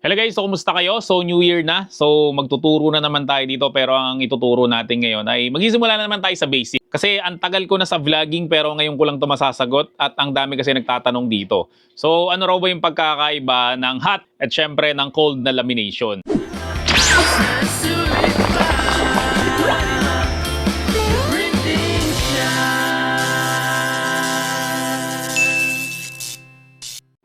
Hello guys, so kumusta kayo? So New Year na, so magtuturo na naman tayo dito pero ang ituturo natin ngayon ay magsisimula na naman tayo sa basic. Kasi ang tagal ko na sa vlogging pero ngayon ko lang ito masasagot at ang dami kasi nagtatanong dito. So ano raw ba yung pagkakaiba ng hot at syempre ng cold na lamination?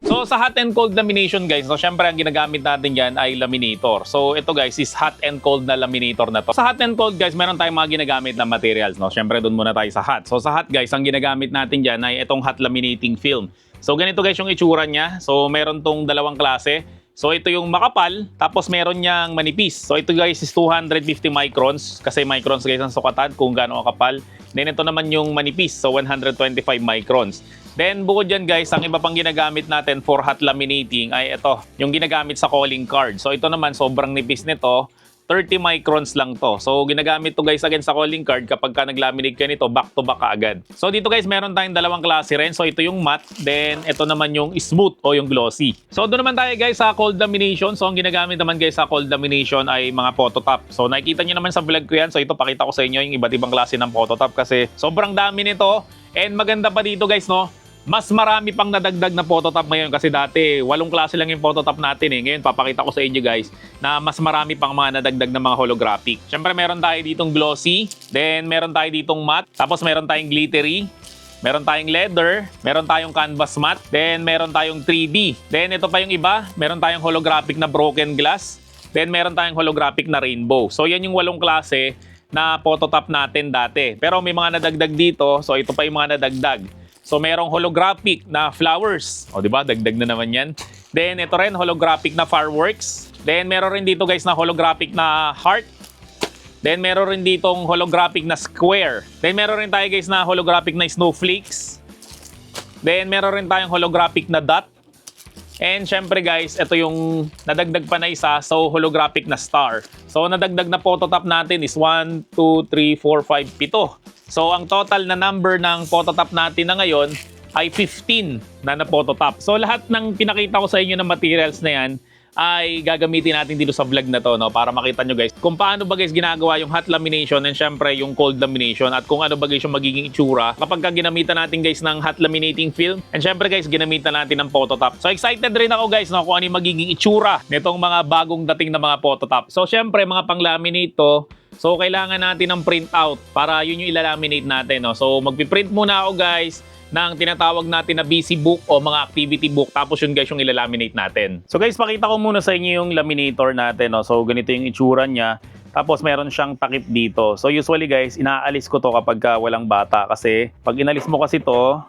So sa hot and cold lamination guys, so syempre ang ginagamit natin dyan ay laminator. So ito guys is hot and cold na laminator na to. Sa hot and cold guys, meron tayong mga ginagamit na materials. No? Syempre doon muna tayo sa hot. So sa hot guys, ang ginagamit natin dyan ay itong hot laminating film. So ganito guys yung itsura niya. So meron tong dalawang klase. So ito yung makapal, tapos meron niyang manipis. So ito guys is 250 microns. Kasi microns guys ang sukatan kung gaano kapal. Then ito naman yung manipis, so 125 microns. Then bukod dyan guys, ang iba pang ginagamit natin for hot laminating ay ito, yung ginagamit sa calling card. So ito naman sobrang nipis nito, 30 microns lang to. So ginagamit to guys again sa calling card kapag ka naglaminate ka nito, back to back kaagad. So dito guys, meron tayong dalawang klase rin. So ito yung matte, then ito naman yung smooth o yung glossy. So doon naman tayo guys sa cold lamination. So ang ginagamit naman guys sa cold lamination ay mga phototop. So nakikita nyo naman sa vlog ko yan. So ito pakita ko sa inyo yung iba't ibang klase ng phototop kasi sobrang dami nito. And maganda pa dito guys, no? Mas marami pang nadagdag na phototop ngayon kasi dati 8 klase lang yung phototop natin eh. Ngayon papakita ko sa inyo guys na mas marami pang mga nadagdag na mga holographic. Siyempre meron tayo ditong glossy, then meron tayo ditong matte, tapos meron tayong glittery, meron tayong leather, meron tayong canvas matte, then meron tayong 3D. Then ito pa yung iba, meron tayong holographic na broken glass, then meron tayong holographic na rainbow. So yan yung 8 klase na phototop natin dati. Pero may mga nadagdag dito, so ito pa yung mga nadagdag. So merong holographic na flowers. O di ba? Dagdag na naman 'yan. Then ito rin holographic na fireworks. Then meron rin dito guys na holographic na heart. Then meron rin ditong holographic na square. Then meron rin tayo guys na holographic na snowflakes. Then meron rin tayong holographic na dot. And syempre guys, ito yung nadagdag pa na isa, so holographic na star. So nadagdag na phototop natin is 1, 2, 3, 4, 5, 7. So ang total na number ng phototop natin na ngayon ay 15 na phototop. So lahat ng pinakita ko sa inyo ng materials na yan ay gagamitin natin dito sa vlog na to, no, para makita nyo guys kung paano ba guys ginagawa yung hot lamination and syempre yung cold lamination at kung ano ba guys yung magiging itsura kapag ka ginamitan natin guys ng hot laminating film and syempre guys ginamitan natin ng phototop. So excited rin ako guys, no, kung ano yung magiging itsura nitong mga bagong dating na mga phototop. So syempre mga pang-laminate to, so kailangan natin ng printout para yun yung ilalaminate natin, no. So magpiprint muna ako guys ng tinatawag natin na busy book o mga activity book, tapos yun guys yung ilalaminate natin. So guys, pakita ko muna sa inyo yung laminator natin, no? So ganito yung itsura niya, tapos meron siyang takip dito. So usually guys, inaalis ko to kapag walang bata kasi pag inalis mo kasi to,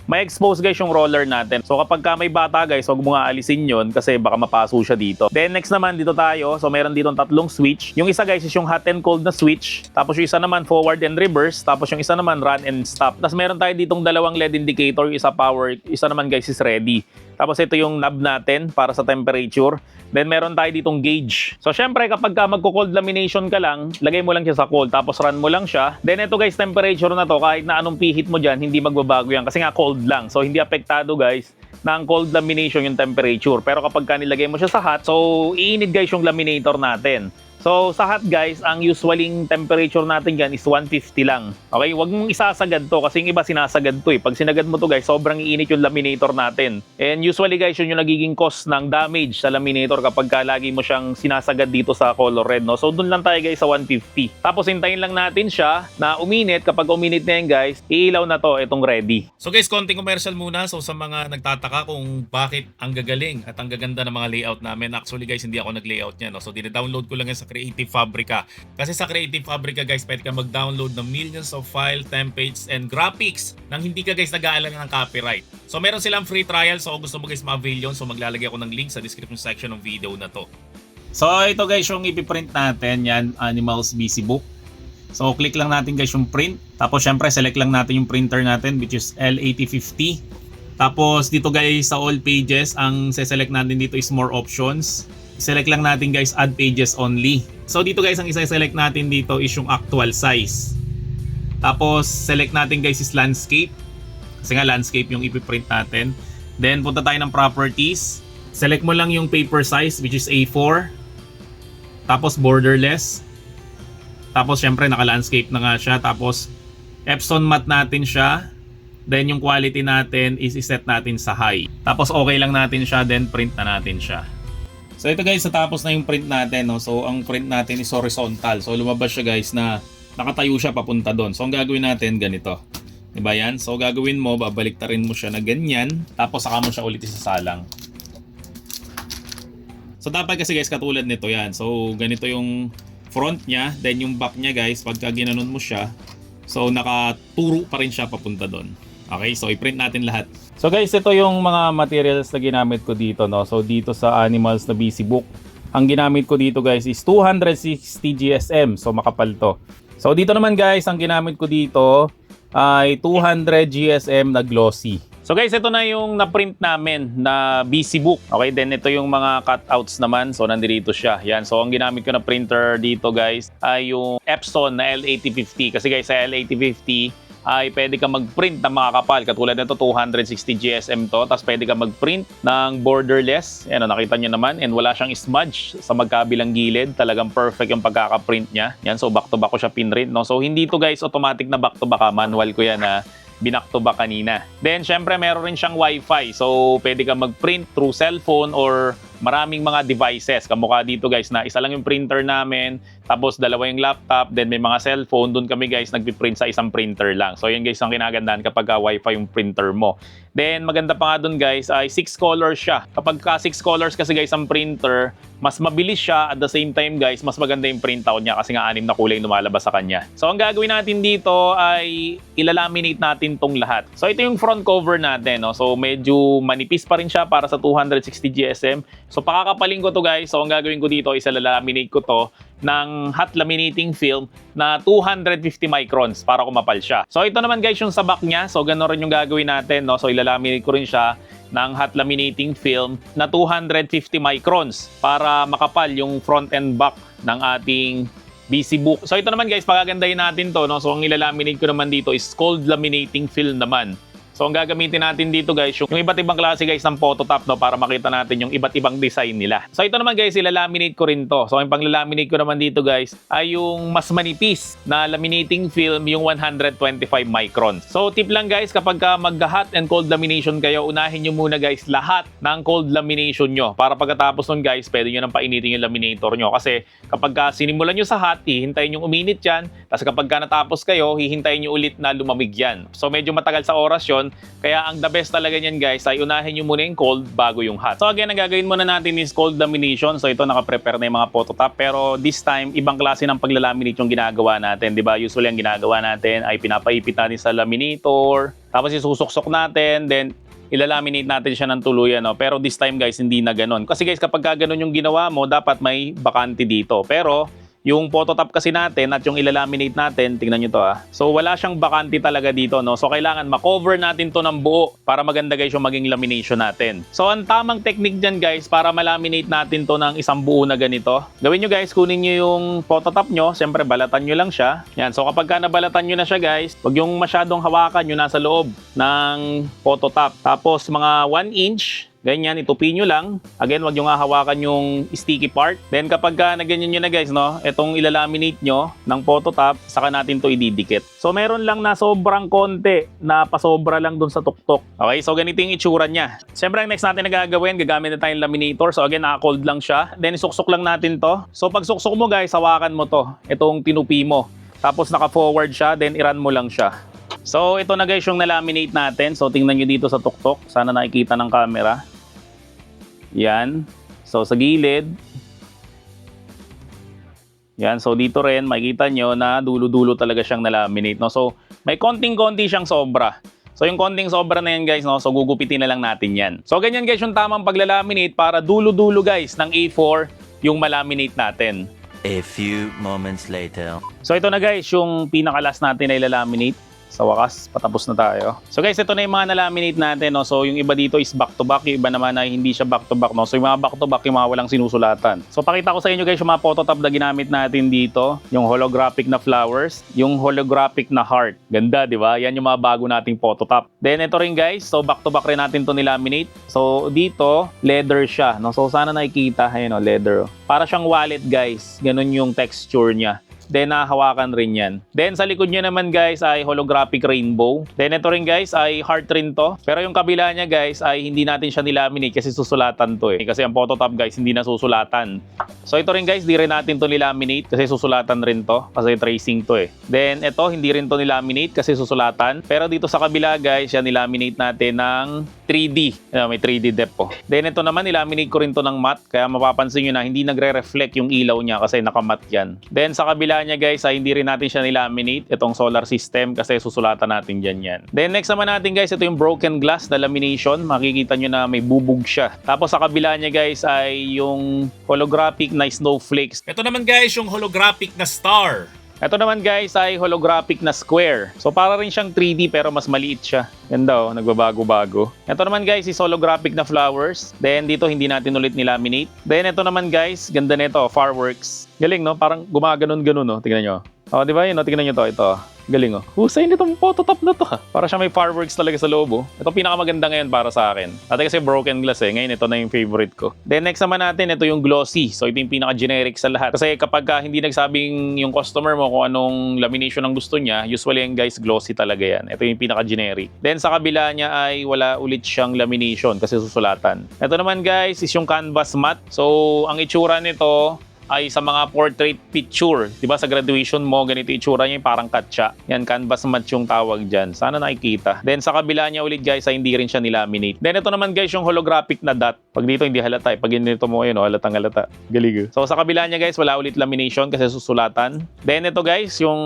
may expose guys yung roller natin. So kapag may bata guys, huwag mo nga alisin yun kasi baka mapaso siya dito. Then next naman dito tayo. So meron dito 3 switch. Yung isa guys is yung hot and cold na switch. Tapos yung isa naman forward and reverse. Tapos yung isa naman run and stop. Tapos meron tayo ditong 2 LED indicator. Yung isa power, isa naman guys is ready. Tapos ito yung knob natin para sa temperature. Then meron tayo ditong gauge. So syempre kapag magko-cold lamination ka lang, lagay mo lang siya sa cold tapos run mo lang siya. Then ito guys, temperature na to, kahit na anong pihit mo dyan, hindi magbabago yan kasi nga cold lang. So hindi apektado guys ng cold lamination yung temperature. Pero kapag nilagay mo siya sa hot, so iinit guys yung laminator natin. So sa hot guys, ang usualing temperature natin dyan is 150 lang. Okay, wag mong isasagad to kasi yung iba sinasagad to eh. Pag sinagad mo to guys, sobrang iinit yung laminator natin. And usually guys, yun yung nagiging cause ng damage sa laminator kapag lagi mo siyang sinasagad dito sa color red, no? So dun lang tayo guys sa 150. Tapos hintayin lang natin siya na uminit. Kapag uminit na yan guys, iilaw na to itong ready. So guys, konting commercial muna. So sa mga nagtataka kung bakit ang gagaling at ang gaganda ng mga layout namin, actually guys, hindi ako nag-layout niya, no? So dine-download ko lang yan sa Creative Fabrica. Kasi sa Creative Fabrica guys, pwede ka mag-download ng millions of file, templates, and graphics nang hindi ka guys nag-aalala ng copyright. So meron silang free trial, so kung gusto mo guys ma-avail yun, so maglalagay ako ng link sa description section ng video na to. So ito guys yung ipiprint natin, yan, Animals Busy Book. So click lang natin guys yung print, tapos syempre select lang natin yung printer natin which is L8050. Tapos dito guys sa all pages, ang se-select natin dito is more options. Select lang natin guys add pages only. So dito guys ang isa-select natin dito is yung actual size. Tapos select natin guys is landscape. Kasi nga landscape yung ipiprint natin. Then punta tayo ng properties. Select mo lang yung paper size which is A4. Tapos borderless. Tapos syempre naka-landscape na nga siya. Tapos Epson matte natin siya. Then yung quality natin is iset natin sa high. Tapos okay lang natin siya, then print na natin siya. So ito guys, natapos na yung print natin, no? So ang print natin is horizontal. So lumabas siya guys na nakatayo siya papunta doon. So ang gagawin natin ganito. Diba yan? So gagawin mo, babaliktarin mo siya na ganyan. Tapos saka mo siya ulit isasalang. So dapat kasi guys katulad nito yan. So ganito yung front niya. Then yung back niya guys, pagka ginanon mo siya, so nakaturo pa rin siya papunta doon. Okay, so i-print natin lahat. So guys, ito yung mga materials na ginamit ko dito, no? So dito sa Animals na BC Book, ang ginamit ko dito guys is 260 GSM. So makapal to. So dito naman guys, ang ginamit ko dito ay 200 GSM na glossy. So guys, ito na yung na-print namin na BC Book. Okay, then ito yung mga cutouts naman. So nandito siya. Yan. So ang ginamit ko na printer dito guys ay yung Epson na L8050. Kasi guys, sa L8050 ay pwede ka mag-print ng mga kapal. Katulad nito, 260 GSM to. Tapos pwede ka mag-print ng borderless. Yan, nakita nyo naman. And wala siyang smudge sa magkabilang gilid. Talagang perfect yung pagkaka-print niya. Yan, so back-to-back ko siya pinrint. No? So hindi to guys automatic na back-to-back. Manual ko yan na binak-to-back kanina. Then syempre meron rin siyang Wi-Fi. So pwede ka mag-print through cellphone or maraming mga devices. Kamukha dito guys na isa lang yung printer namin, tapos dalawa yung laptop, then may mga cellphone. Doon kami guys nagpiprint sa isang printer lang. So yan guys ang kinagandaan kapag Wi-Fi yung printer mo. Then maganda pa nga doon guys ay 6 colors siya. Kapag ka 6 colors kasi guys ang printer, mas mabilis siya. At the same time guys, mas maganda yung printout niya kasi nga 6 na kulay lumalabas sa kanya. So ang gagawin natin dito ay ilalaminate natin tong lahat. So ito yung front cover natin. No? So medyo manipis pa rin siya para sa 260 GSM. So pakakapaling ko to guys. So ang gagawin ko dito is ilalaminate ko to ng hot laminating film na 250 microns para kumapal siya. So ito naman guys yung sa back niya. So ganoon rin yung gagawin natin. No? So ilalaminate ko rin siya ng hot laminating film na 250 microns para makapal yung front and back ng ating BC Book. So ito naman guys, pagagandahin natin to. No? So ang ilalaminate ko naman dito is cold laminating film naman. So ang gagamitin natin dito guys, yung iba't ibang klase guys ng phototop, no, para makita natin yung iba't ibang design nila. So ito naman guys, ilalaminate ko rin to. So yung pang-laminate ko naman dito guys ay yung mas manipis na laminating film, yung 125 microns. So tip lang guys, kapag ka mag-hot and cold lamination kayo, unahin nyo muna guys lahat ng cold lamination nyo. Para pagkatapos nun guys, pwede nyo nang painitin yung laminator nyo. Kasi kapag ka sinimulan nyo sa hot, hihintayin yung uminit yan. Tapos kapag ka natapos kayo, hihintayin nyo ulit na lumamig yan. So medyo matagal sa oras yun. Kaya ang the best talaga niyan guys ay unahin nyo muna yung cold bago yung hot. So again, ang gagawin muna natin is cold lamination. So ito naka-prepare na yung mga phototop. Pero this time, ibang klase ng paglalaminate yung ginagawa natin. Diba? Usually ang ginagawa natin ay pinapaipit natin sa laminator. Tapos isusuksok natin. Then ilalaminate natin siya ng tuluyan. No? Pero this time guys, hindi na ganun. Kasi guys, kapag ganun yung ginawa mo, dapat may bakante dito. Pero yung phototop kasi natin at yung ilalaminate natin, tingnan nyo to So wala siyang bakante talaga dito, no? So kailangan ma-cover natin to ng buo para maganda guys yung maging lamination natin. So ang tamang technique dyan guys para malaminate natin to ng isang buo na ganito. Gawin nyo guys, kunin nyo yung phototop nyo, siyempre balatan nyo lang siya. Yan, so kapag ka nabalatan nyo na siya guys, wag yung masyadong hawakan yung nasa loob ng phototop. Tapos mga 1 inch, ganyan, itupin nyo lang. Again, wag nyo nga hawakan yung sticky part. Then kapag na ganyan nyo na guys, no, itong ilalaminate nyo ng phototop, saka natin to ididikit. So meron lang na sobrang konti na pasobra lang dun sa tuktok. Okay, so ganito yung itsura niya. Siyempre, ang next natin na gagawin, gagamit na tayong laminator. So again, naka-cold lang siya. Then isuksok lang natin to. So pag suksok mo guys, hawakan mo to. Itong tinupi mo. Tapos naka-forward siya, then i-run mo lang siya. So ito na guys yung nalaminate natin. So tingnan nyo dito sa tuktok. Sana nakikita ng camera. Yan. So, sa gilid. Yan. So, dito rin, makikita nyo na dulo-dulo talaga siyang nalaminate. No? So, may konting-konti siyang sobra. So, yung konting sobra na yan, guys, no? So, gugupitin na lang natin yan. So, ganyan, guys, yung tamang paglalaminate para dulo-dulo, guys, ng A4 yung malaminate natin. A few moments later. So, ito na, guys, yung pinaka-last natin na ilalaminate. Sa wakas, patapos na tayo. So guys, ito na yung mga na-laminate natin, no? So yung iba dito is back-to-back, yung iba naman ay hindi siya back-to-back, no? So yung mga back-to-back, yung mga walang sinusulatan. So pakita ko sa inyo guys yung mga phototop na ginamit natin dito. Yung holographic na flowers, yung holographic na heart. Ganda, di ba? Yan yung mga bago nating phototop. Then ito rin guys, so back-to-back rin natin to nilaminate. So dito, leather siya, no? So sana nakikita, ayun, no? Leather. Para siyang wallet guys, ganun yung texture niya. Then nahahawakan rin yan. Then sa likod niya naman guys ay holographic rainbow. Then ito rin guys ay heart rin to. Pero yung kabila niya guys ay hindi natin siya nilaminate kasi susulatan to eh. Kasi ang phototop guys hindi na susulatan. So ito rin guys, di rin natin to nilaminate kasi susulatan rin to. Kasi tracing to eh. Then ito hindi rin to nilaminate kasi susulatan. Pero dito sa kabila guys, yan nilaminate natin ng 3D. May 3D depth po. Then ito naman nilaminate ko rin to ng matte. Kaya mapapansin nyo na hindi nagre-reflect yung ilaw niya kasi nakamat yan. Then sa kabila niya guys ay hindi rin natin siya nilaminate itong solar system kasi susulatan natin dyan yan. Then next naman natin guys, ito yung broken glass na lamination. Makikita nyo na may bubog siya. Tapos sa kabila niya guys ay yung holographic na snowflakes. Ito naman guys yung holographic na star. Ito naman guys ay holographic na square. So para rin siyang 3D pero mas maliit siya. Ganda oh, nagbabago-bago. Ito naman guys is holographic na flowers. Then dito hindi natin ulit nilaminate. Then ito naman guys, ganda nito, fireworks. Galing no, parang gumaganon-ganon no, tingnan nyo. Oh, di ba yun? No? Tingnan nyo to, ito. Galing oh. Husay nitong phototop na to ha. Para siya may fireworks talaga sa loob oh. Ito pinakamaganda ngayon para sa akin. Dati kasi broken glass eh. Ngayon ito na yung favorite ko. Then next naman natin, ito yung glossy. So ito yung pinaka-generic sa lahat. Kasi kapag hindi nagsabing yung customer mo kung anong lamination ang gusto niya, usually yung guys glossy talaga yan. Ito yung pinaka-generic. Then sa kabila niya ay wala ulit siyang lamination kasi susulatan. Ito naman guys is yung canvas matte. So ang itsura nito ay sa mga portrait picture. Diba sa graduation mo, ganito itsura niya yung parang katsa. Yan, canvas matte yung tawag dyan. Sana nakikita. Then sa kabila niya ulit guys, ay hindi rin siya nilaminate. Then ito naman guys, yung holographic na dot. Pag dito hindi halata eh. Pag ganito mo yun, halatang halata. Galing. So sa kabila niya guys, wala ulit lamination kasi susulatan. Then ito guys, yung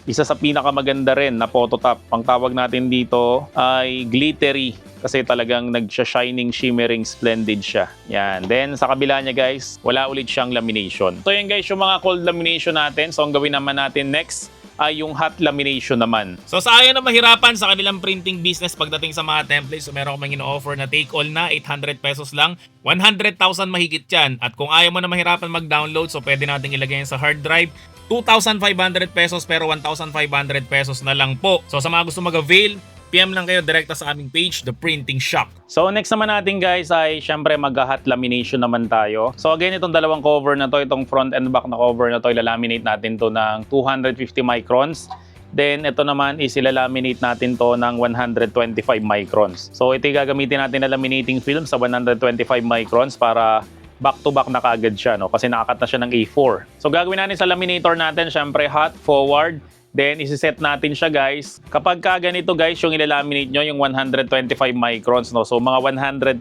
isa sa pinakamaganda rin na phototop. Ang tawag natin dito ay glittery. Kasi talagang nagsha-shining, shimmering, splendid siya. Yan. Then, sa kabila niya guys, wala ulit siyang lamination. So yan guys, yung mga cold lamination natin. So ang gawin naman natin next ay yung hot lamination naman. So sa ayaw na mahirapan sa kanilang printing business pagdating sa mga templates, so meron kaming ino-offer na take all na 800 pesos lang. 100,000 mahigit yan. At kung ayaw mo na mahirapan mag-download, so pwede nating ilagay yan sa hard drive. 2,500 pesos pero 1,500 pesos na lang po. So sa mga gusto mag-avail, PM lang kayo direkta sa aming page, The Printing Shop. So next naman natin guys ay syempre mag-hot lamination naman tayo. So again, itong dalawang cover na to, itong front and back na cover na to, ilalaminate natin to ng 250 microns. Then ito naman is ilalaminate natin to ng 125 microns. So ito yung gagamitin natin na laminating film sa 125 microns para back-to-back na kaagad siya, no? Kasi nakakat na siya ng A4. So gagawin natin sa laminator natin, syempre hot, forward. Then, isi-set natin siya guys. Kapag ganito guys, yung ilalaminate nyo, yung 125 microns, no? So, mga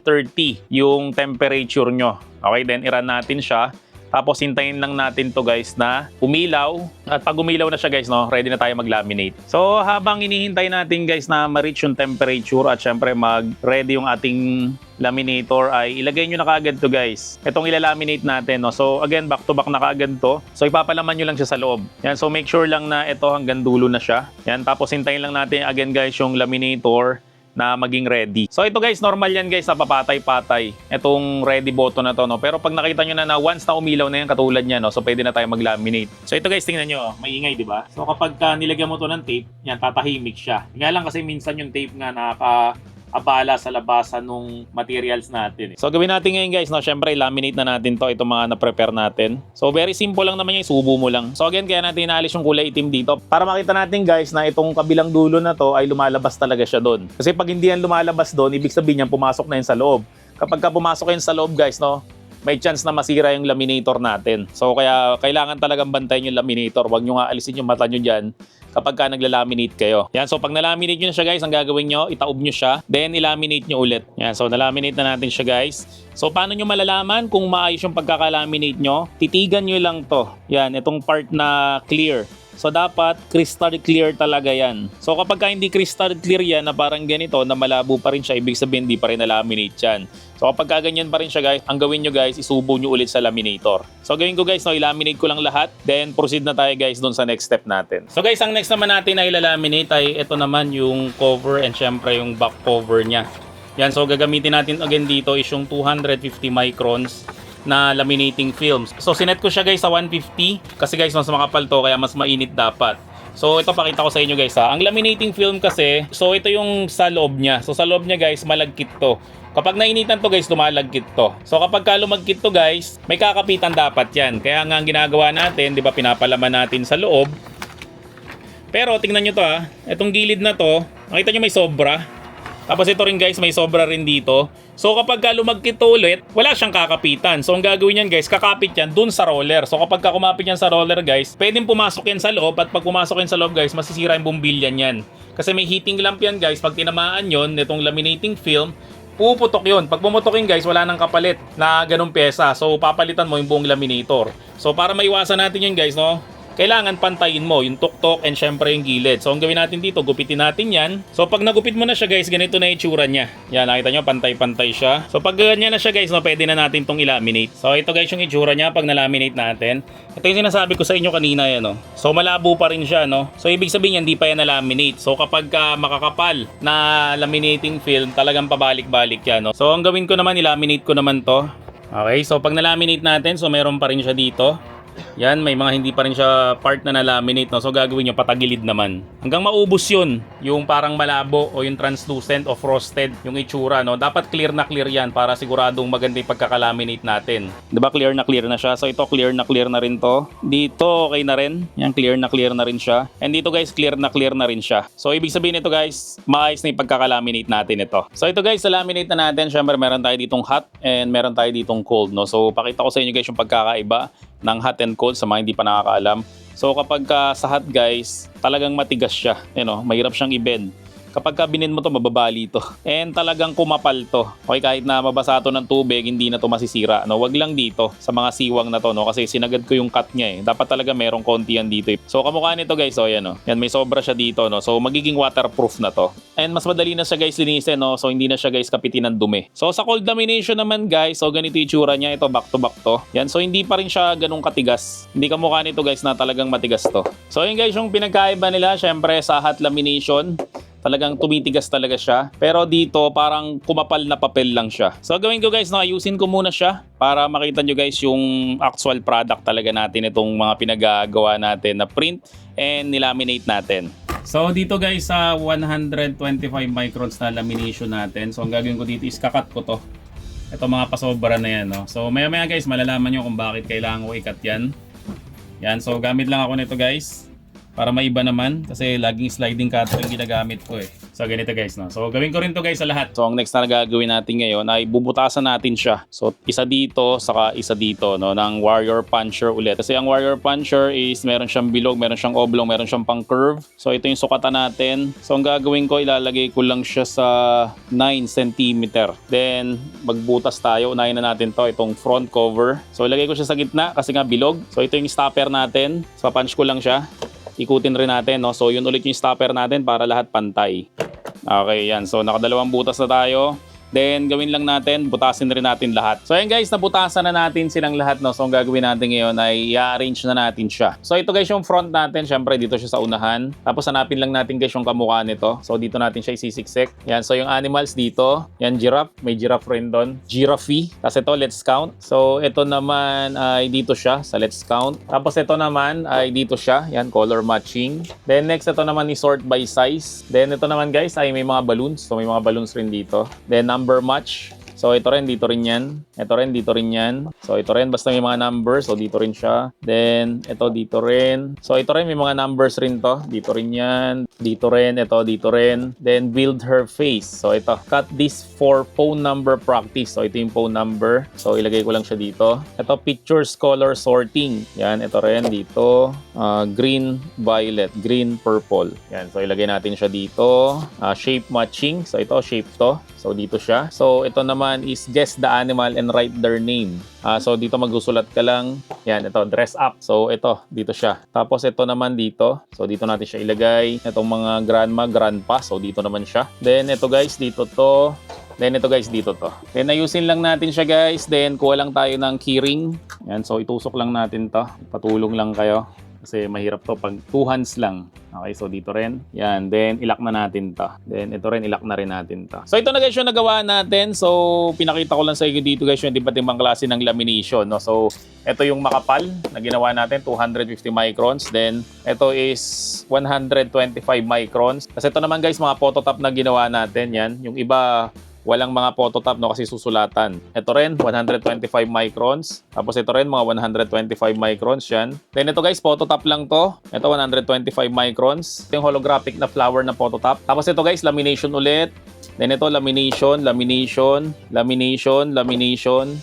130 yung temperature nyo. Okay, then i-run natin siya. Tapos, hintayin lang natin to guys na umilaw. At pag umilaw na siya guys, no, ready na tayo mag-laminate. So, habang inihintay natin guys na ma-reach yung temperature at syempre mag-ready yung ating laminator ay ilagay nyo na kaagad to guys. Itong ilalaminate natin. No? So again, back to back na kaagad to. So ipapalaman nyo lang siya sa loob. Yan, so make sure lang na ito hanggang dulo na siya. Yan, tapos hintayin lang natin again guys yung laminator na maging ready. So ito guys, normal yan guys na papatay-patay. Itong ready button na to. No? Pero pag nakita nyo na once na umilaw na yan katulad niya, no? So pwede na tayo mag-laminate. So ito guys, tingnan nyo. May ingay, di ba? So kapag nilagyan mo to ng tape, yan, tatahimik siya. Nga lang kasi minsan yung tape nga abala sa labasan ng materials natin. So gawin natin ngayon guys, no, syempre laminate na natin to, itong mga na-prepare natin. So very simple lang naman yan, subo mo lang. So again, kaya natin inaalis yung kulay itim dito para makita natin guys na itong kabilang dulo na to ay lumalabas talaga siya doon. Kasi pag hindi yan lumalabas doon, ibig sabihin yan pumasok na yun sa loob. Kapag pumasok yun sa loob guys, no, may chance na masira yung laminator natin. So kaya kailangan talagang bantayan yung laminator. Huwag nyo nga alisin yung mata nyo dyan kapag nagla-laminate kayo. Yan, so pag na-laminate nyo na siya guys, ang gagawin nyo, itaob nyo siya, then i-laminate nyo ulit. Yan, so na-laminate na natin siya guys. So paano nyo malalaman kung maayos yung pagkaka-laminate nyo? Titigan nyo lang to. Yan, itong part na clear. So dapat crystal clear talaga yan. So kapag ka hindi crystal clear yan na parang ganito na malabo pa rin siya, ibig sabihin hindi pa rin na-laminate yan. So kapag ka ganyan pa rin siya guys, ang gawin nyo guys, isubo nyo ulit sa laminator. So gawin ko guys, no, i-laminate ko lang lahat. Then proceed na tayo guys dun sa next step natin. So guys, ang next naman natin na ilalaminate ay ito naman yung cover and syempre yung back cover niya. Yan, so gagamitin natin again dito is yung 250 microns na laminating films. So sinet ko siya guys sa 150 kasi guys mas makapal to kaya mas mainit dapat. So ito pakita ko sa inyo guys ha. Ang laminating film kasi, so ito yung sa loob niya. So sa loob niya guys malagkit to. Kapag nainitan to guys lumalagkit to. So kapag ka lumagkit to guys, may kakapitan dapat yan. Kaya nga ang ginagawa natin, di ba pinapalaman natin sa loob. Pero tingnan nyo to ha. Itong gilid na to, makita nyo may sobra. Tapos ito rin guys, may sobra rin dito. So kapag ka lumagkit ulit, wala siyang kakapitan. So ang gagawin yan guys, kakapit yan dun sa roller. So kapag ka kumapit yan sa roller guys, pwedeng pumasok yan sa loob. At pag pumasok yan sa loob guys, masisira yung bumbilyan yan. Kasi may heating lamp yan guys. Pag tinamaan yon nitong laminating film, puputok yun. Pag pumutok yun guys, wala nang kapalit na ganung pyesa. So papalitan mo yung buong laminator. So para maiwasan natin yun guys, no, kailangan pantayin mo yung tuktok and syempre yung gilid. So ang gawin natin dito, gupitin natin yan. So pag nagupit mo na siya guys, ganito na itsura niya. Yan, nakita nyo, pantay-pantay siya. So pag ganyan na siya guys, no, pwede na natin itong ilaminate. So ito guys yung itsura niya pag nalaminate natin. Ito yung sinasabi ko sa inyo kanina yan. No? So malabo pa rin siya. No? So ibig sabihin yan, di pa yan nalaminate. So kapag makakapal na laminating film, talagang pabalik-balik yan. No? So ang gawin ko naman, ilaminate ko naman to. Okay, so pag nalaminate natin, so meron pa rin siya dito. Yan, may mga hindi pa rin siya part na na-laminate, no? So gagawin nyo patagilid naman hanggang maubos yun, yung parang malabo o yung translucent o frosted yung itsura, no? Dapat clear na clear yan para siguradong maganda yung pagkakalaminate natin. Diba clear na siya? So ito clear na rin to. Dito okay na rin. Yan, clear na rin siya. And dito guys, clear na rin siya. So ibig sabihin ito guys, maayos na yung pagkakalaminate natin ito. So ito guys, sa laminate na natin, syempre meron tayo ditong hot and meron tayo ditong cold, no? So pakita ko sa inyo guys yung pagkakaiba ng hot and cold sa mga hindi pa nakakaalam. So kapag sa hot guys, talagang matigas siya. You know, mahirap siyang i-bend. Kapag binin mo to, mababali to. And talagang kumapal to. Okay, kahit na mabasa to ng tubig, hindi na to masisira. No? Wag lang dito sa mga siwang na to, no? Kasi sinagad ko yung cut niya eh. Dapat talaga merong konti yan dito. So kamukha nito guys, oh yan, no? Yan, may sobra siya dito, no? So magiging waterproof na to. And mas madali na siya guys linisin, no? So hindi na siya guys kapitin ng dumi. So sa cold lamination naman guys, so ganito yung itsura niya. Ito back to back to. Yan, so hindi pa rin siya ganung katigas. Hindi kamukha nito guys na talagang matigas to. So yun guys, yung pinagkaiba nila, syempre sa hot lamination, talagang tumitigas talaga siya. Pero dito parang kumapal na papel lang siya. So gawin ko guys, ayusin ko muna siya para makita nyo guys yung actual product talaga natin, itong mga pinagagawa natin na print and nilaminate natin. So dito guys sa 125 microns na lamination natin, so ang gagawin ko dito is kakat ko to. Ito mga pasobra na yan, no? So maya maya guys, malalaman nyo kung bakit kailangan ko ikat yan. Yan, so gamit lang ako nito guys para maiba naman kasi laging sliding cutter yung ginagamit ko eh. So ganito guys, no? So gawin ko rin to guys sa lahat. So ang next na gagawin natin ngayon ay bubutasan natin siya. So isa dito saka isa dito, no, ng Warrior Puncher ulit. Kasi ang Warrior Puncher is meron siyang bilog, meron siyang oblong, meron siyang pang curve. So ito yung sukatan natin. So ang gagawin ko, ilalagay ko lang siya sa 9 cm. Then magbutas tayo. Unahin na natin to, itong front cover. So ilagay ko siya sa gitna kasi nga bilog. So ito yung stopper natin. So punch ko lang siya. Ikutin rin natin, no? So yun ulit yung stopper natin para lahat pantay. Okay, yan. So nakadalawang butas na tayo. Then gawin lang natin, butasin rin natin lahat. So ayan guys, nabutasan na natin silang lahat, no? So ang gagawin natin ngayon ay i-arrange na natin siya. So ito guys yung front natin, syempre dito siya sa unahan. Tapos hanapin lang natin guys yung kamukha nito. So dito natin siya isisiksik. Yan, so yung animals dito, yan giraffe, may giraffe rin doon. Giraffe. Tapos ito, let's count. So ito naman ay dito siya sa let's count. Tapos ito naman ay dito siya, yan, color matching. Then next ito naman is sort by size. Then ito naman guys ay may mga balloons. So may mga balloons rin dito. Then number match. So ito rin, dito rin yan. Ito rin, dito rin yan. So ito rin, basta may mga numbers. So dito rin siya. Then ito, dito rin. So ito rin, may mga numbers rin to. Dito rin yan. Dito rin, ito, dito rin. Then build her face. So ito, cut this for phone number practice. So ito yung phone number. So ilagay ko lang siya dito. Ito, pictures color sorting. Yan, ito rin, dito. Green, violet. Green, purple. Yan, so ilagay natin siya dito. Shape matching. So ito, shape to. So dito siya. So ito naman naman is guess the animal and write their name. So dito magsusulat ka lang. Yan, ito, dress up. So ito, dito siya. Tapos ito naman dito. So dito natin siya ilagay. Itong mga grandma, grandpa. So dito naman siya. Then ito guys, dito to. Then ito guys, dito to. Then ayusin lang natin siya guys. Then kuha lang tayo ng keyring. Yan, so itusok lang natin to. Patulong lang kayo. Kasi mahirap to pag 2 hands lang. Okay, so dito rin. Yan, then ilock na natin to. Then ito rin, ilock na rin natin to. So ito na guys yung nagawa natin. So pinakita ko lang sa inyo dito guys yung iba't ibang klase ng lamination. No? So ito yung makapal na ginawa natin, 250 microns. Then ito is 125 microns. Kasi ito naman guys, mga phototop na ginawa natin. Yan, yung iba walang mga phototop no kasi susulatan. Ito rin 125 microns. Tapos ito rin mga 125 microns yan. Then ito guys, phototop lang to. Ito 125 microns. Ito yung holographic na flower na phototop. Tapos ito guys, lamination ulit. Then ito lamination, lamination, lamination, lamination.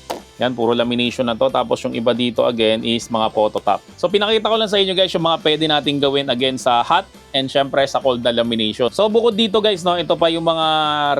Yan, puro lamination na to. Tapos yung iba dito again is mga phototop. So pinakita ko lang sa inyo guys yung mga pwede nating gawin again sa hot and syempre sa cold na lamination. So bukod dito guys, no, ito pa yung mga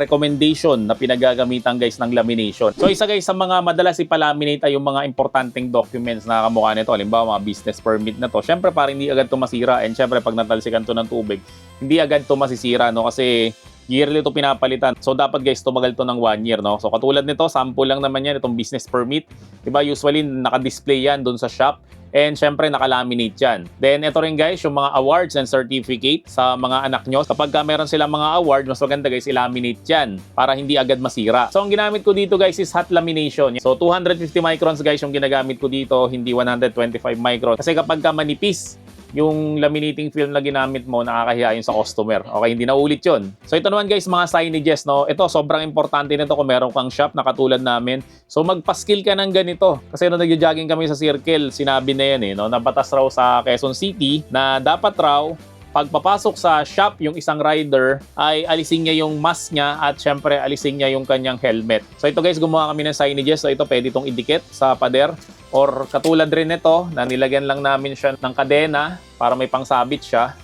recommendation na pinagagamitan guys ng lamination. So isa guys sa mga madalas ipalaminate ay yung mga importanteng documents na kamukha nito. Halimbawa mga business permit na to. Syempre para hindi agad to masira and syempre pag natalsikan to ng tubig, hindi agad to masisira no kasi yearly ito pinapalitan. So dapat guys, tumagal to ng 1 year, no? So katulad nito, sample lang naman yan, itong business permit. Diba, usually naka-display yan dun sa shop. And syempre, naka-laminate yan. Then ito rin guys, yung mga awards and certificate sa mga anak nyo. Kapag meron silang mga award, mas maganda guys, i-laminate yan para hindi agad masira. So ang ginamit ko dito guys is hot lamination. So 250 microns guys yung ginagamit ko dito, hindi 125 microns. Kasi kapag manipis yung laminating film na ginamit mo, nakakahiya yun sa customer. Okay, hindi na ulit yun. So ito naman guys, mga signages, no? Ito, sobrang importante nito kung meron kang shop na katulad namin. So magpa-skill ka ng ganito. Kasi nung nag-jogging kami sa circle, sinabi na yan no? Nabatas raw sa Quezon City na dapat raw pagpapasok sa shop yung isang rider ay alisin niya yung mask niya at syempre alisin niya yung kanyang helmet. So ito guys, gumawa kami ng signages. So ito pwede itong idikit sa pader or katulad rin nito na nilagyan lang namin siya ng kadena para may pangsabit siya.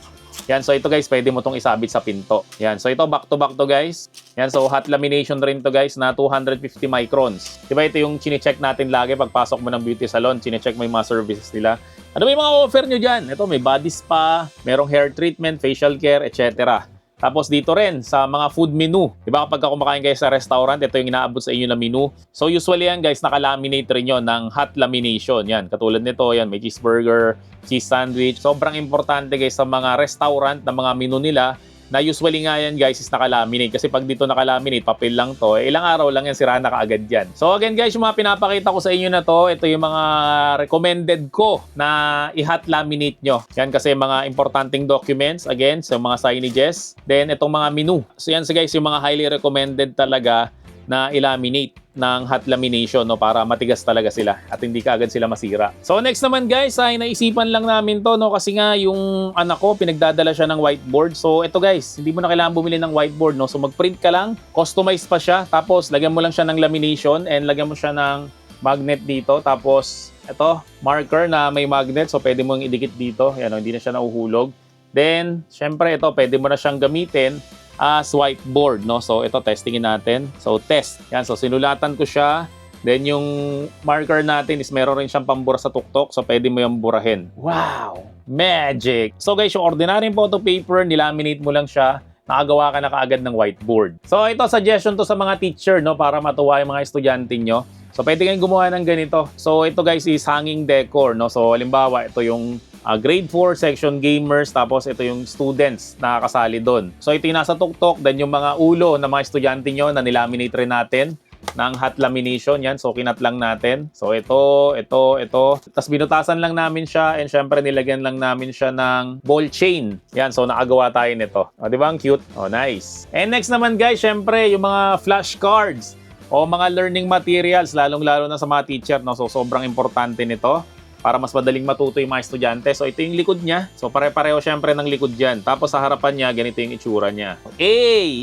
Yan, so ito guys, pwede mo itong isabit sa pinto. Yan, so ito back to guys. Yan, so hot lamination rin to guys na 250 microns. Diba ito yung chinecheck natin lagi pagpasok mo ng beauty salon, chinecheck mo yung mga services nila. Ano ba yung mga offer nyo dyan? Ito, may body spa, merong hair treatment, facial care, etc. Tapos dito rin sa mga food menu. Diba kapag kumakain kayo sa restaurant, ito yung inaabot sa inyo na menu. So usually yan guys, naka-laminate rin yun ng hot lamination. Yan, katulad nito, yan, may cheeseburger, cheese sandwich. Sobrang importante guys sa mga restaurant na mga menu nila na usually nga yan guys is naka-laminate. Kasi pag dito naka-laminate, papel lang to. Ilang araw lang yan, sira na kaagad yan. So again guys, yung mga pinapakita ko sa inyo na to, ito yung mga recommended ko na i-hot laminate nyo. Yan kasi mga importanteng documents, again, sa mga signages. Then itong mga menu. So yan guys, yung mga highly recommended talaga na i-laminate ng hot lamination no para matigas talaga sila at hindi kaagad sila masira. So next naman guys ay naisipan lang namin to no kasi nga yung anak ko pinagdadala siya ng whiteboard. So ito guys, hindi mo na kailangan bumili ng whiteboard no. So mag-print ka lang, customize pa siya, tapos lagyan mo lang siya ng lamination and lagyan mo siya ng magnet dito. Tapos ito, marker na may magnet so pwede mo idikit dito. Yan, hindi na siya nahuhulog. Then syempre ito pwede mo na siyang gamitin as whiteboard, no? So, ito, testingin natin. So, test. Yan. So, sinulatan ko siya. Then, yung marker natin is meron rin siyang pambura sa tuktok. So, pwede mo yung burahin. Wow! Magic! So, guys, yung ordinary photo paper, nilaminate mo lang siya. Nakagawa ka na kaagad ng whiteboard. So, ito, suggestion to sa mga teacher, no? Para matuwa yung mga estudyante nyo. So, pwede kayong gumawa ng ganito. So, ito, guys, is hanging decor, no? So, halimbawa, ito yung grade 4 section gamers, tapos ito yung students na kasali doon. So ito yung nasa tuktok, then yung mga ulo ng mga estudyante nyo na nilaminate rin natin ng hot lamination. Yan, so kinat lang natin. So ito. Tapos binutasan lang namin siya and syempre nilagyan lang namin siya ng ball chain. Yan, so nakagawa tayo nito. O, di ba? Ang cute. O, nice. And next naman guys, syempre yung mga flashcards o mga learning materials, lalong-lalo na sa mga teacher. No? So sobrang importante nito para mas madaling matuto yung mga estudyante. So, ito yung likod niya. So, pare-pareho syempre ng likod dyan. Tapos, sa harapan niya, ganito yung itsura niya. A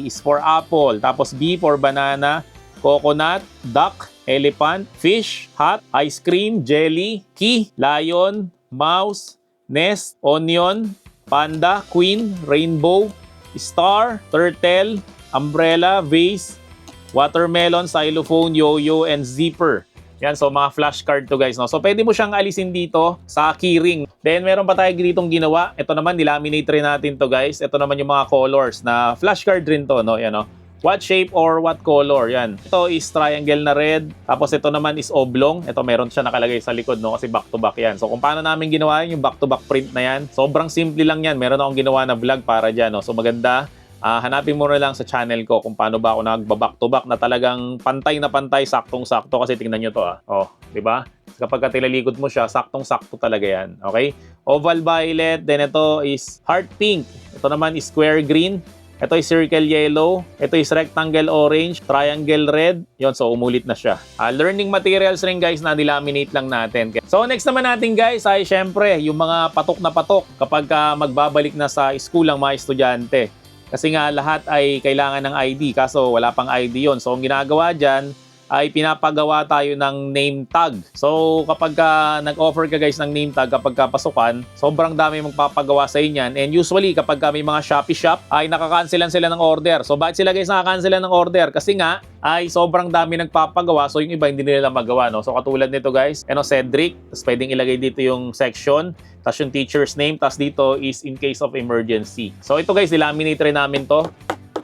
is for apple. Tapos, B for banana, coconut, duck, elephant, fish, hat, ice cream, jelly, key, lion, mouse, nest, onion, panda, queen, rainbow, star, turtle, umbrella, vase, watermelon, xylophone, yo-yo, and zipper. Yan, so mga flashcard to guys, no? So pwede mo siyang alisin dito sa keyring. Then meron pa tayo ditong ginawa. Ito naman, nilaminate rin natin to guys. Ito naman yung mga colors na flashcard rin to, no? Yan, no? What shape or what color, yan. Ito is triangle na red. Tapos ito naman is oblong. Ito meron siya nakalagay sa likod, no? Kasi back to back yan. So kung paano namin ginawa yung back to back print na yan, sobrang simple lang yan. Meron akong ginawa na vlog para dyan, no? So maganda. Hanapin mo na lang sa channel ko kung paano ba ako nagba-back to back na talagang pantay na pantay, saktong-sakto kasi tingnan nyo to Oh, di ba? Kapag tilalikod mo siya, saktong-sakto talaga yan. Okay? Oval violet, then ito is heart pink. Ito naman is square green. Ito is circle yellow. Ito is rectangle orange, triangle red. Yon, so umulit na siya. Learning materials rin guys na nilaminate lang natin. So next naman natin guys ay syempre yung mga patok na patok kapag magbabalik na sa school ang mga estudyante. Kasi nga lahat ay kailangan ng ID kaso wala pang ID yon. So ang ginagawa dyan ay pinapagawa tayo ng name tag. So kapag nag-offer ka guys ng name tag kapag pasukan, sobrang dami magpapagawa sa inyan. And usually kapag may mga Shopee shop ay nakakancelan sila ng order. So bakit sila guys nakakancelan ng order? Kasi nga ay sobrang dami nagpapagawa. So yung iba hindi nila magawa. No? So katulad nito guys, Cedric. Tapos pwedeng ilagay dito yung section. Tapos yung teacher's name. Tapos dito is in case of emergency. So ito guys, nilaminate rin namin to.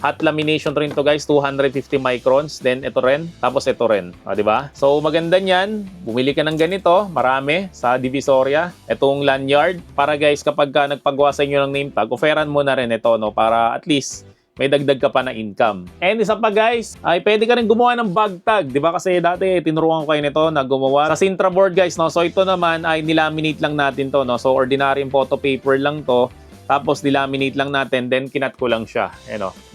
Hot lamination rin to guys, 250 microns. Then ito rin, tapos ito rin. Di ba? So maganda niyan, bumili ka ng ganito, marami sa Divisoria. Itong lanyard para guys kapag nagpagawa sa inyo ng name tag, offeran mo na rin ito no para at least may dagdag ka pa na income. And isa pa guys, ay pwede ka rin gumawa ng bag tag, 'di ba? Kasi dati tinuruan ko kayo nito na gumawa sa Sintra board guys, no. So ito naman ay nilaminate lang natin to, no. So ordinary photo paper lang to. Tapos nilaminate lang natin, then kinat ko lang siya.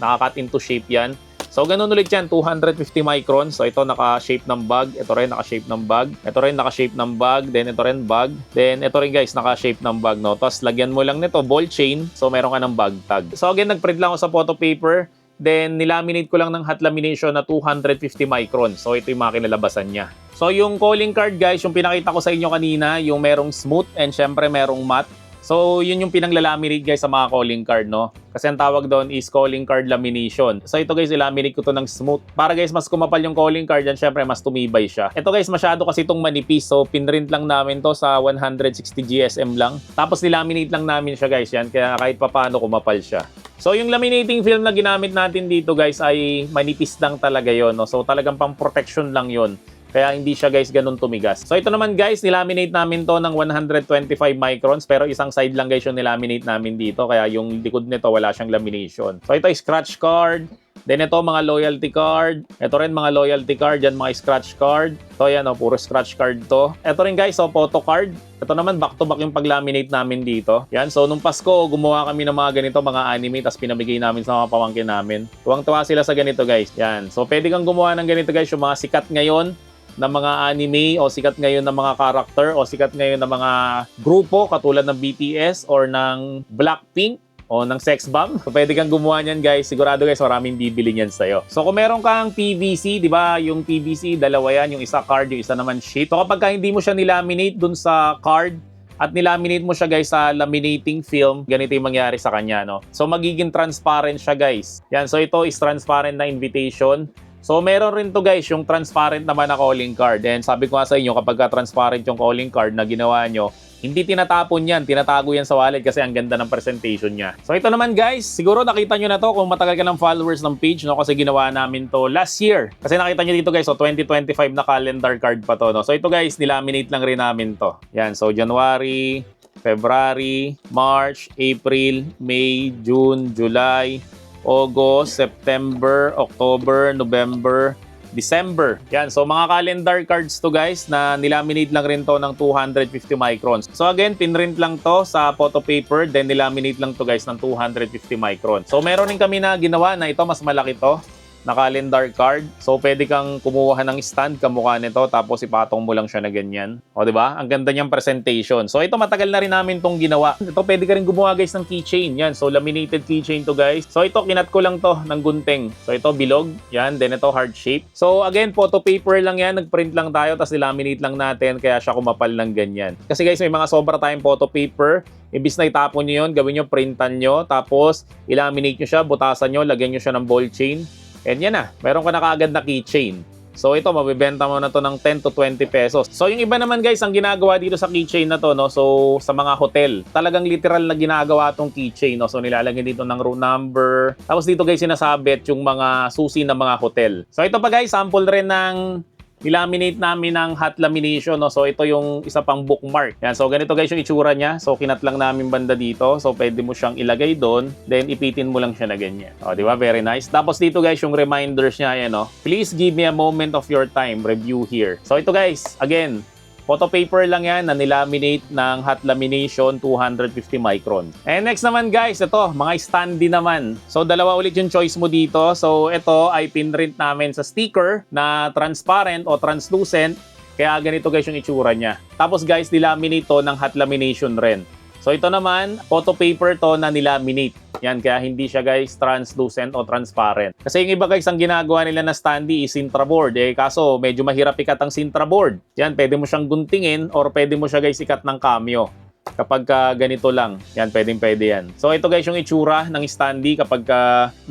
Nakakat into shape yan. So ganun ulit yan, 250 microns. So ito naka-shape ng bag, ito rin naka-shape ng bag, ito rin naka-shape ng bag, then ito rin bag, then ito rin guys naka-shape ng bag, no. Tapos lagyan mo lang nito ball chain, so meron ka ng bag tag. So again, nagprint lang ako sa photo paper, then nilaminate ko lang ng hot lamination na 250 microns. So ito yung mga kinalabasan niya. So yung calling card guys, yung pinakita ko sa inyo kanina, yung merong smooth and syempre merong matte. So, yun yung pinanglalaminate guys sa mga calling card, no? Kasi ang tawag doon is calling card lamination. So, ito guys, ilaminate ko to ng smooth. Para guys, mas kumapal yung calling card yan, syempre, mas tumibay siya. Ito guys, masyado kasi itong manipis. So, pinrint lang namin to sa 160 GSM lang. Tapos, nilaminate lang namin siya guys, yan. Kaya kahit papaano kumapal siya. So, yung laminating film na ginamit natin dito guys ay manipis lang talaga yon, no? So, talagang pang protection lang yon. Kaya hindi siya guys ganun tumigas. So ito naman guys, nilaminate namin to ng 125 microns pero isang side lang guys yung nilaminate namin dito. Kaya yung likod nito wala siyang lamination. So ito ay scratch card. Then ito mga loyalty card. Ito rin mga loyalty card. Yan mga scratch card. So yan puro scratch card to. Ito rin guys, photo card. Ito naman back to back yung paglaminate namin dito. Yan, so nung Pasko gumawa kami ng mga ganito, mga anime, tapos pinamigay namin sa mga pamangkin namin. Tuwang-tuwa sila sa ganito guys. Yan, so pwede kang gumawa ng ganito guys, yung mga sikat ngayon ng mga anime o sikat ngayon ng mga character o sikat ngayon ng mga grupo katulad ng BTS or ng Blackpink o ng Sex Bomb. So, pwede kang gumawa niyan guys. Sigurado guys, maraming bibili niyan sa'yo. So kung meron kang PVC, di ba? Yung PVC, dalawa yan. Yung isa card, yung isa naman sheet. So kapag hindi mo siya nilaminate dun sa card at nilaminate mo siya guys sa laminating film, ganito yung mangyari sa kanya, no? So magiging transparent siya guys. Yan, so ito is transparent na invitation. So, meron rin to guys, yung transparent naman na calling card. And sabi ko nga sa inyo, kapag transparent yung calling card na ginawa nyo, hindi tinatapon yan, tinatago yan sa wallet kasi ang ganda ng presentation niya. So, ito naman guys, siguro nakita nyo na to kung matagal ka ng followers ng page, no? Kasi ginawa namin to last year. Kasi nakita nyo dito guys, so 2025 na calendar card pa to, no? So, ito guys, nilaminate lang rin namin to. Yan, so January, February, March, April, May, June, July, August, September, October, November, December. Yan, so mga calendar cards to guys na nilaminate lang rin to ng 250 microns. So again, pinrint lang to sa photo paper, then nilaminate lang to guys ng 250 microns. So meron din kami na ginawa na ito, mas malaki to, na calendar card. So, pwede kang kumuha ng stand kamukha nito tapos ipatong mo lang siya na ganyan. O, di ba? Ang ganda niyang presentation. So, ito matagal na rin namin tong ginawa. Ito, pwede ka rin gumawa guys ng keychain. Yan. So, laminated keychain to guys. So, ito, kinat ko lang to ng gunting. So, ito, bilog. Yan. Then, ito, heart shape. So, again, photo paper lang yan. Nagprint lang tayo tapos nilaminate lang natin kaya siya kumapal ng ganyan. Kasi guys, may mga sobra tayong photo paper. Ibis na itapon nyo yun, gawin nyo, printan nyo. Tapos, ilaminate nyo siya, butasan nyo, lagyan nyo siya ng ball chain. And yan na, meron ka na kaagad na keychain. So ito, mabibenta mo na to ng 10 to 20 pesos. So yung iba naman guys, ang ginagawa dito sa keychain na to, no? So sa mga hotel, talagang literal na ginagawa tong keychain, no? So nilalagyan dito ng room number. Tapos dito guys, sinasabit yung mga susi ng mga hotel. So ito pa guys, sample rin ng nilaminate namin ng hot lamination, no? So ito yung isa pang bookmark. Yan, so ganito guys yung itsura niya. So kinat lang namin banda dito. So pwede mo siyang ilagay doon, then ipitin mo lang siya na ganyan. O, di ba? Very nice. Tapos dito guys yung reminders niya, yan, no? Please give me a moment of your time. Review here. So ito guys, again, photo paper lang yan na nilaminate ng hot lamination 250 micron. And next naman guys, ito, mga standee naman. So dalawa ulit yung choice mo dito. So ito ay pinrint namin sa sticker na transparent o translucent. Kaya ganito guys yung itsura niya. Tapos guys, nilaminate to ng hot lamination rin. So ito naman, photo paper to na nilaminate. Yan, kaya hindi siya guys translucent o transparent. Kasi yung iba guys, ang ginagawa nila na standee is Sintra board. Kaso medyo mahirap ikat ang Sintra board. Yan, pwede mo siyang guntingin or pwede mo siya guys ikat ng cameo. Kapag ganito lang, yan, pwede yan. So ito guys yung itsura ng standee kapag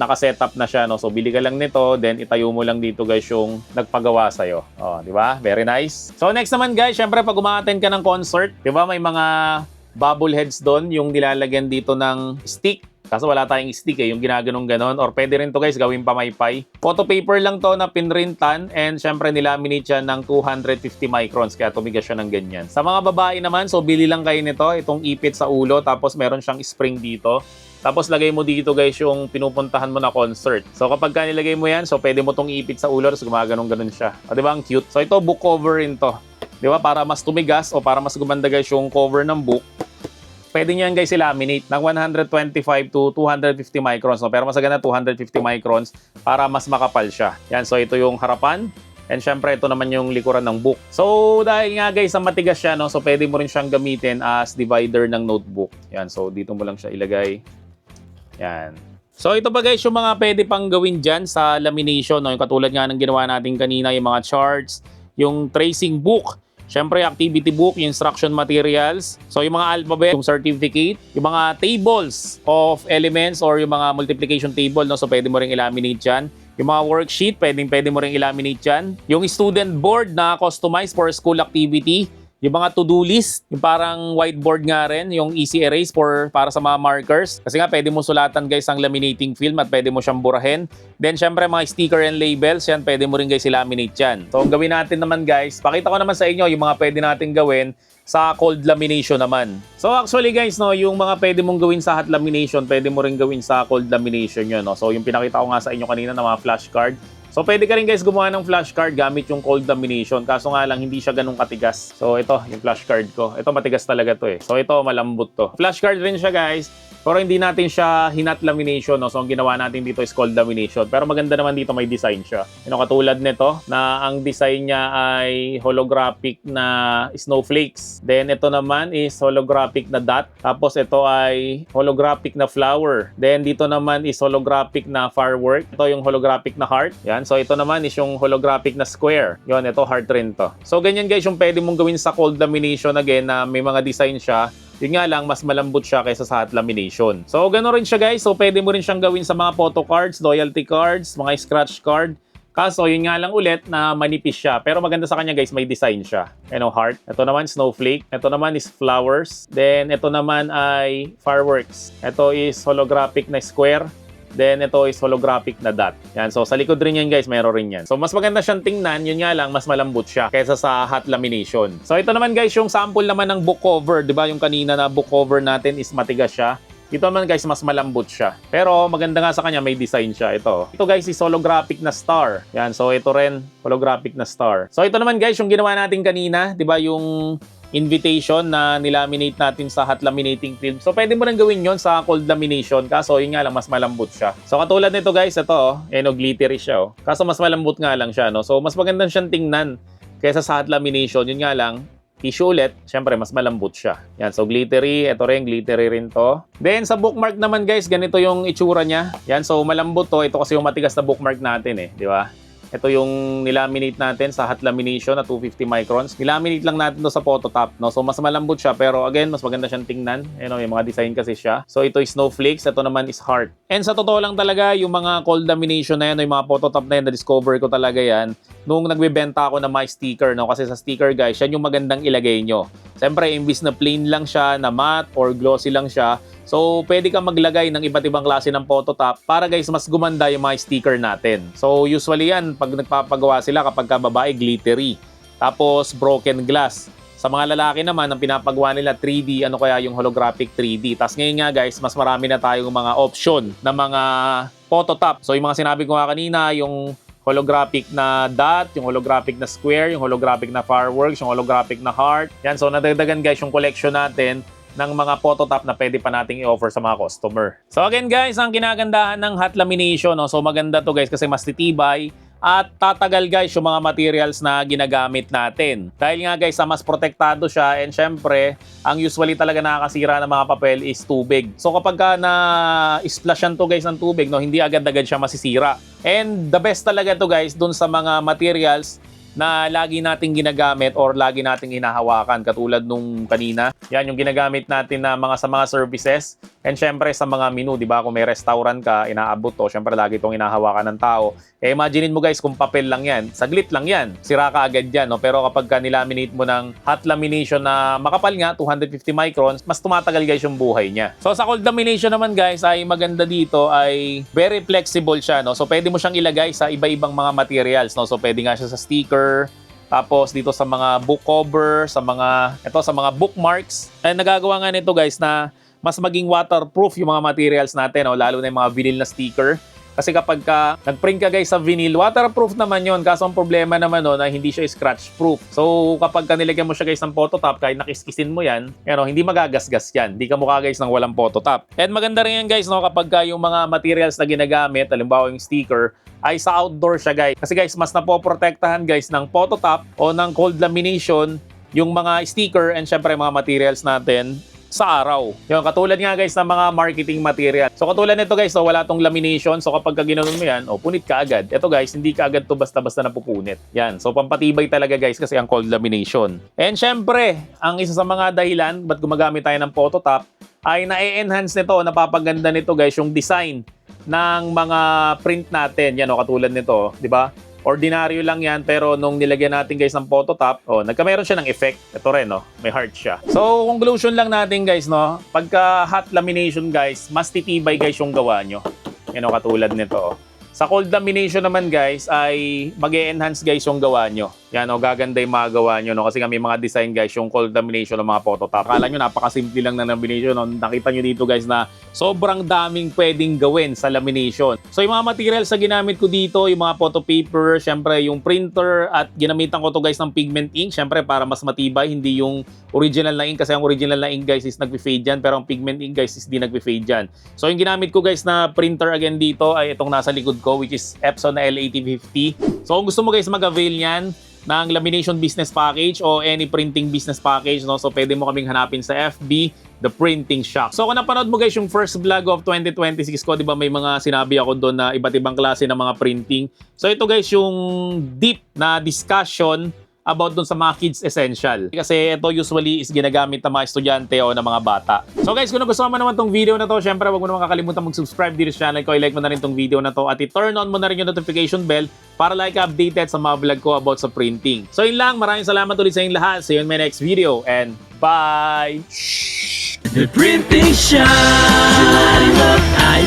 naka-setup na siya, no? So bili ka lang nito, then itayo mo lang dito guys yung nagpagawa sa'yo. Oh, di ba? Very nice. So next naman guys, syempre pag umattend ka ng concert, di ba may mga bubble heads doon, yung nilalagyan dito ng stick. Kaso wala tayong stick yung ginaganong ganon. Or pwede rin to guys, gawin pamaypay. Photo paper lang to na pinrintan and syempre nilaminate siya ng 250 microns kaya tumigas siya ng ganyan. Sa mga babae naman, so bili lang kayo nito, itong ipit sa ulo tapos meron siyang spring dito. Tapos lagay mo dito guys yung pinupuntahan mo na concert. So kapag nilagay mo yan, so pwede mo tong ipit sa ulo tapos gumaganong-ganon siya. O diba ang cute? So ito book cover rin to. Diba para mas tumigas o para mas gumanda guys yung cover ng book. Pwede nyo yan guys i-laminate ng 125 to 250 microns. No? Pero mas maganda 250 microns para mas makapal siya. Yan, so ito yung harapan. And syempre ito naman yung likuran ng book. So dahil nga guys ang matigas siya, no? So pwede mo rin siyang gamitin as divider ng notebook. Yan, so dito mo lang siya ilagay. Yan. So ito pa guys yung mga pwede pang gawin dyan sa lamination. No? Yung katulad nga ng ginawa natin kanina, yung mga charts, yung tracing book. Siyempre, activity book, instruction materials. So, yung mga alphabet, yung certificate, yung mga tables of elements or yung mga multiplication table, no? So, pwede mo rin i-laminate dyan. Yung mga worksheet, pwede mo rin i-laminate dyan. Yung student board na customized for school activity. Yung mga to-do list, yung parang whiteboard nga rin, yung easy erase para sa mga markers. Kasi nga, pwede mo sulatan guys ang laminating film at pwede mo siyang burahin. Then, syempre, mga sticker and labels, yan, pwede mo rin guys i-laminate yan. So, ang gawin natin naman guys, pakita ko naman sa inyo yung mga pwede natin gawin sa cold lamination naman. So, actually guys, no, yung mga pwede mong gawin sa hot lamination, pwede mo rin gawin sa cold lamination yun. No? So, yung pinakita ko nga sa inyo kanina na mga flashcard. So, pwede ka rin guys gumawa ng flashcard gamit yung cold lamination. Kaso nga lang, hindi siya ganun katigas. So, ito, yung flashcard ko. Ito, matigas talaga to eh. So, ito, malambot to. Flashcard rin siya guys. Pero hindi natin siya hinat lamination. No? So, ang ginawa natin dito is cold lamination. Pero maganda naman dito, may design siya. Katulad nito, na ang design niya ay holographic na snowflakes. Then, ito naman is holographic na dot. Tapos, ito ay holographic na flower. Then, dito naman is holographic na firework. Ito yung holographic na heart. Yan. So, ito naman is yung holographic na square. Yun, ito heart rin to. So, ganyan guys yung pwede mong gawin sa cold lamination again na may mga design siya. Yun nga lang, mas malambot siya kaysa sa hot lamination. So, gano'n rin siya guys. So, pwede mo rin siyang gawin sa mga photo cards, loyalty cards, mga scratch card. Kaso, yun nga lang ulit na manipis siya. Pero maganda sa kanya guys, may design siya. Heart. Ito naman, snowflake. Ito naman is flowers. Then, ito naman ay fireworks. Ito is holographic na square. Then, ito is holographic na dot. Yan. So, sa likod rin yan, guys, meron rin yan. So, mas maganda siyang tingnan. Yun nga lang, mas malambot siya kaysa sa hot lamination. So, ito naman, guys, yung sample naman ng book cover. Diba? Yung kanina na book cover natin is matigas siya. Ito naman, guys, mas malambot siya. Pero, maganda nga sa kanya, may design siya. Ito, guys, is holographic na star. Yan. So, ito rin, holographic na star. So, ito naman, guys, yung ginawa natin kanina. Diba? Yung invitation na nilaminate natin sa hot laminating film. So, pwede mo rin gawin yon sa cold lamination. Kaso, yun nga lang, mas malambot siya. So, katulad nito guys, ito, glittery siya. Kaso, mas malambot nga lang siya. No? So, mas maganda siyang tingnan kaysa sa hot lamination. Yun nga lang, tissue ulit, syempre, mas malambot siya. Yan, so glittery. Ito rin, glittery rin to. Then, sa bookmark naman guys, ganito yung itsura niya. Yan, so malambot to. Ito kasi yung matigas na bookmark natin di ba? Ito yung nilaminate natin sa hot lamination na 250 microns. Nilaminate lang natin to sa phototop, no? So mas malambot siya pero again, mas maganda siyang tingnan. May mga design kasi siya. So ito is snowflakes, ito naman is heart. And sa totoo lang talaga, yung mga cold lamination na yan, yung mga phototop na yan, na-discover ko talaga yan nung nagbebenta ako ng my sticker, no? Kasi sa sticker guys, yan yung magandang ilagay nyo. Siyempre, imbis na plain lang siya, na matte or glossy lang siya, so pwede kang maglagay ng iba't ibang klase ng phototop para guys, mas gumanda yung mga sticker natin. So usually yan, pag nagpapagawa sila kapag babae, glittery. Tapos broken glass. Sa mga lalaki naman, ang pinapagawa nila 3D, ano kaya yung holographic 3D. Tapos ngayon nga guys, mas marami na tayong mga option na mga phototop. So yung mga sinabi ko nga kanina, yung holographic na dot, yung holographic na square, yung holographic na fireworks, yung holographic na heart. Yan, so nadagdagan guys yung collection natin ng mga phototop na pwede pa nating i-offer sa mga customer. So again guys, ang kinagandahan ng hot lamination, no? So maganda to guys kasi mas titibay at tatagal guys yung mga materials na ginagamit natin. Dahil nga guys, mas protektado siya and syempre, ang usually talaga nakakasira ng mga papel is tubig. So kapag ka na-splashan to guys ng tubig, no, hindi agad-agad siya masisira. And the best talaga to guys dun sa mga materials na lagi nating ginagamit or lagi nating hinahawakan katulad nung kanina. Yan yung ginagamit natin na sa mga services and syempre sa mga menu, di ba? Kung may restaurant ka, inaabot to, syempre lagi itong hinahawakan ng tao. Imaginein mo guys kung papel lang yan, saglit lang yan, sira ka agad yan, no? Pero kapag nilaminate mo ng hot lamination na makapal nga, 250 microns, mas tumatagal guys yung buhay niya. So sa cold lamination naman guys, ay maganda dito ay very flexible siya, no? So pwede mo siyang ilagay sa iba-ibang mga materials, no? So pwede nga siya sa sticker, tapos dito sa mga book cover, sa mga bookmarks. And nagagawa nga nito guys na mas maging waterproof yung mga materials natin, no? Lalo na yung mga vinyl na sticker. Kasi kapag nag-print ka guys sa vinyl, waterproof naman yon. Kaso ang problema naman na hindi siya scratch proof. So kapag nilagyan mo siya guys ng phototop, kahit nakiskisin mo yan, hindi magagasgas yan. Hindi ka mukha guys ng walang phototop. And maganda rin yan guys, no, kapag yung mga materials na ginagamit, halimbawa yung sticker, ay sa outdoor siya guys. Kasi guys, mas napoprotektahan guys ng phototop o ng cold lamination yung mga sticker and syempre mga materials natin sa araw. Yung katulad nga guys ng mga marketing material. So katulad nito guys, wala tong lamination. So kapag ginanon mo yan, punit ka agad. Ito guys, hindi ka agad to basta-basta napupunit. Yan. So pampatibay talaga guys kasi ang cold lamination. And syempre, ang isa sa mga dahilan ba't gumagamit tayo ng phototop ay na-enhance nito, napapaganda nito guys yung design ng mga print natin. Yan katulad nito, di ba? Ordinaryo lang yan, pero nung nilagyan natin guys ng phototop, nagkameron siya ng effect. Ito rin, may heart siya. So, conclusion lang natin guys, pagka hot lamination guys, mas titibay guys yung gawa nyo. Yan katulad nito. Sa cold lamination naman guys, ay mag-e-enhance guys yung gawa nyo. Yan gaganda yung mga gawa nyo, kasi nga may mga design guys yung cold lamination ng mga phototop. Akala nyo napakasimple lang ng lamination, nakita nyo dito guys na sobrang daming pwedeng gawin sa lamination. So yung mga materials na ginamit ko dito, yung mga photo paper, syempre yung printer, at ginamitan ko to guys ng pigment ink, syempre para mas matibay, hindi yung original na ink, kasi ang original na ink guys is nagbe-fade dyan, pero ang pigment ink guys is di nagbe-fade dyan. So yung ginamit ko guys na printer again dito ay itong nasa likod ko, which is Epson na L8050. So kung gusto mo guys mag-avail yan ng lamination business package o any printing business package, so pwede mo kaming hanapin sa FB, The Printing Shop. So kung napanood mo guys yung first vlog of 2026 ko, di ba may mga sinabi ako doon na iba't ibang klase ng mga printing. So ito guys yung deep na discussion about dun sa mga kids essential. Kasi ito usually is ginagamit ng mga estudyante o ng mga bata. So guys, kung nagustuhan mo naman tong video na to, syempre wag mo naman kakalimutan mag-subscribe dito sa channel ko, i-like mo na rin tong video na to, at i-turn on mo na rin yung notification bell para like updated sa mga vlog ko about sa printing. So yun lang, maraming salamat ulit sa inyong lahat. See you in my next video and bye! The printing shop, lighting up, I